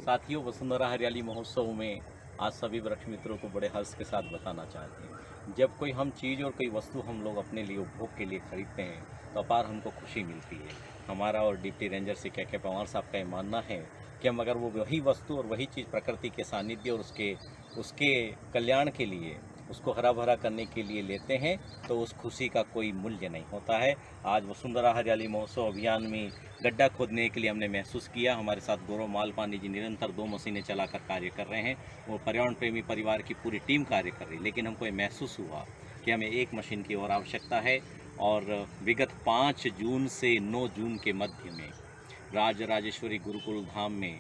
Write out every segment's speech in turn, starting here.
साथियों, वसुंधरा हरियाली महोत्सव में आज सभी वृक्ष मित्रों को बड़े हर्ष के साथ बताना चाहते हैं। जब कोई हम चीज़ और कोई वस्तु हम लोग अपने लिए उपभोग के लिए खरीदते हैं तो अपार हमको खुशी मिलती है। हमारा और डिप्टी रेंजर श्री के पवार साहब का ये मानना है कि हम अगर वो वही वस्तु और वही चीज़ प्रकृति के सानिध्य और उसके कल्याण के लिए, उसको हरा भरा करने के लिए लेते हैं तो उस खुशी का कोई मूल्य नहीं होता है। आज वसुंधरा हरियाली महोत्सव अभियान में गड्ढा खोदने के लिए हमने महसूस किया। हमारे साथ गौरव मालपानी जी निरंतर 2 मशीनें चलाकर कार्य कर रहे हैं। वो पर्यावरण प्रेमी परिवार की पूरी टीम कार्य कर रही है, लेकिन हमको ये महसूस हुआ कि हमें एक मशीन की और आवश्यकता है। और विगत 5 जून से 9 जून के मध्य में राजराजेश्वरी गुरुकुल धाम में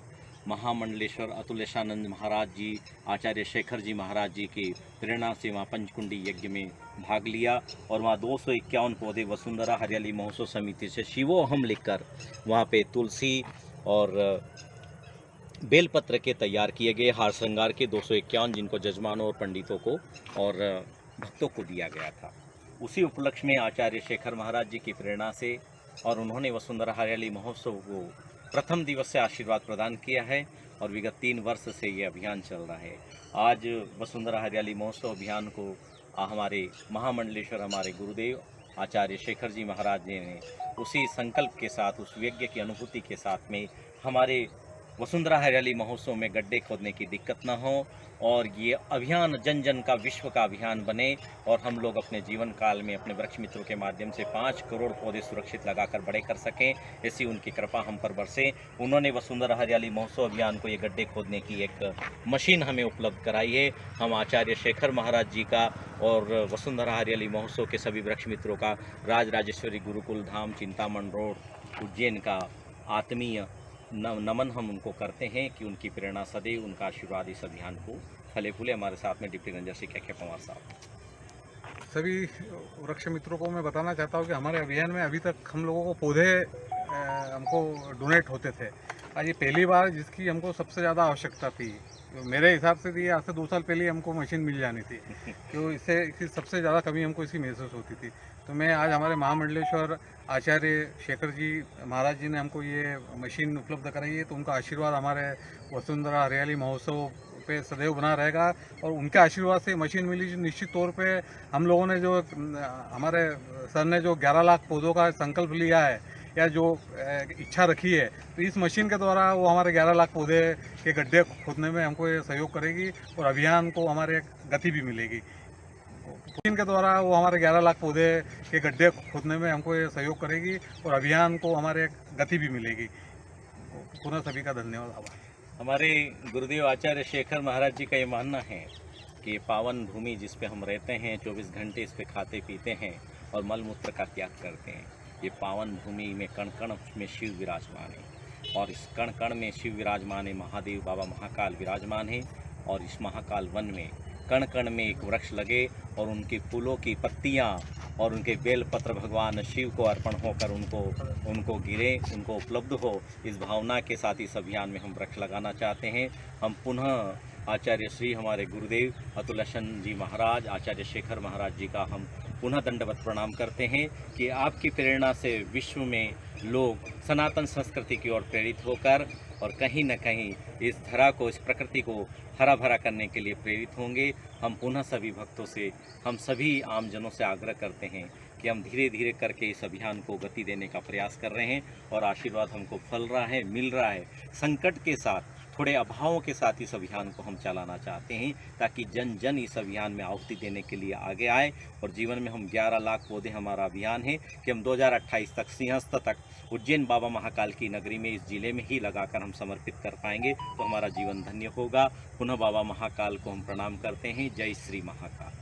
महामंडलेश्वर अतुलेशानंद महाराज जी, आचार्य शेखर जी महाराज जी की प्रेरणा से वहाँ पंचकुंडी यज्ञ में भाग लिया और वहाँ 251 पौधे वसुंधरा हरियाली महोत्सव समिति से शिवोहम लिखकर वहाँ पे तुलसी और बेलपत्र के तैयार किए गए हार श्रृंगार के 251, जिनको जजमानों और पंडितों को और भक्तों को दिया गया था। उसी उपलक्ष्य में आचार्य शेखर महाराज जी की प्रेरणा से और उन्होंने वसुंधरा हरियाली महोत्सव को प्रथम दिवस से आशीर्वाद प्रदान किया है और विगत 3 वर्ष से ये अभियान चल रहा है। आज वसुंधरा हरियाली महोत्सव अभियान को हमारे महामंडलेश्वर, हमारे गुरुदेव आचार्य शेखर जी महाराज जी ने उसी संकल्प के साथ, उस यज्ञ की अनुभूति के साथ में हमारे वसुंधरा हरियाली महोत्सव में गड्ढे खोदने की दिक्कत ना हो और ये अभियान जन जन का, विश्व का अभियान बने और हम लोग अपने जीवन काल में अपने वृक्ष मित्रों के माध्यम से 5 करोड़ पौधे सुरक्षित लगाकर बड़े कर सकें, ऐसी उनकी कृपा हम पर बरसे। उन्होंने वसुंधरा हरियाली महोत्सव अभियान को ये गड्ढे खोदने की एक मशीन हमें उपलब्ध कराई है। हम आचार्य शेखर महाराज जी का और वसुंधरा हरियाली महोत्सव के सभी वृक्ष मित्रों का, राजराजेश्वरी गुरुकुल धाम, चिंतामण रोड, उज्जैन का आत्मीय नमन हम उनको करते हैं कि उनकी प्रेरणा सदैव, उनका आशीर्वाद इस अभियान को फले फूले। हमारे साथ में डिप्टी रेंजर श्री के पवार साहब। सभी वृक्ष मित्रों को मैं बताना चाहता हूँ कि हमारे अभियान में अभी तक हम लोगों को पौधे हमको डोनेट होते थे। आज ये पहली बार जिसकी हमको सबसे ज़्यादा आवश्यकता थी। तो मेरे हिसाब से ये आज से 2 साल पहले हमको मशीन मिल जानी थी, क्यों इसकी सबसे ज़्यादा कमी हमको इसकी महसूस होती थी। तो मैं आज हमारे महामंडलेश्वर आचार्य शेखर जी महाराज जी ने हमको ये मशीन उपलब्ध कराई है, तो उनका आशीर्वाद हमारे वसुंधरा हरियाली महोत्सव पे सदैव बना रहेगा। और उनके आशीर्वाद से मशीन मिली, निश्चित तौर पे हम लोगों ने जो हमारे सर ने जो 11 लाख पौधों का संकल्प लिया है या जो इच्छा रखी है, तो इस मशीन के द्वारा वो हमारे 11 लाख पौधे के गड्ढे खोदने में हमको ये सहयोग करेगी और अभियान को हमारे गति भी मिलेगी। मशीन के द्वारा वो हमारे 11 लाख पौधे के गड्ढे खोदने में हमको ये सहयोग करेगी और अभियान को हमारे गति भी मिलेगी। पुनः सभी का धन्यवाद, आभार। हमारे गुरुदेव आचार्य शेखर महाराज जी का ये मानना है कि ये पावन भूमि जिस पे हम रहते हैं, 24 घंटे इस पे खाते पीते हैं और मलमूत्र का त्याग करते हैं, ये पावन भूमि में कण कण में शिव विराजमान है और इस कण कण में शिव विराजमान है, महादेव बाबा महाकाल विराजमान है। और इस महाकाल वन में कण कण में एक वृक्ष लगे और उनके फूलों की पत्तियां और उनके बेलपत्र भगवान शिव को अर्पण होकर उनको गिरे, उनको उपलब्ध हो, इस भावना के साथ इस अभियान में हम वृक्ष लगाना चाहते हैं। हम पुनः आचार्य श्री हमारे गुरुदेव अतुलेशानंद जी महाराज, आचार्य शेखर महाराज जी का हम पुनः दंडवत प्रणाम करते हैं कि आपकी प्रेरणा से विश्व में लोग सनातन संस्कृति की ओर प्रेरित होकर और कहीं न कहीं इस धरा को, इस प्रकृति को हरा भरा करने के लिए प्रेरित होंगे। हम पुनः सभी भक्तों से, हम सभी आमजनों से आग्रह करते हैं कि हम धीरे धीरे करके इस अभियान को गति देने का प्रयास कर रहे हैं और आशीर्वाद हमको फल रहा है, मिल रहा है। संकट के साथ, थोड़े अभावों के साथ इस अभियान को हम चलाना चाहते हैं ताकि जन जन इस अभियान में आहुति देने के लिए आगे आए और जीवन में हम 11 लाख पौधे, हमारा अभियान है कि हम 2028 तक, सिंहस्थ तक उज्जैन बाबा महाकाल की नगरी में, इस जिले में ही लगाकर हम समर्पित कर पाएंगे तो हमारा जीवन धन्य होगा। पुनः बाबा महाकाल को हम प्रणाम करते हैं। जय श्री महाकाल।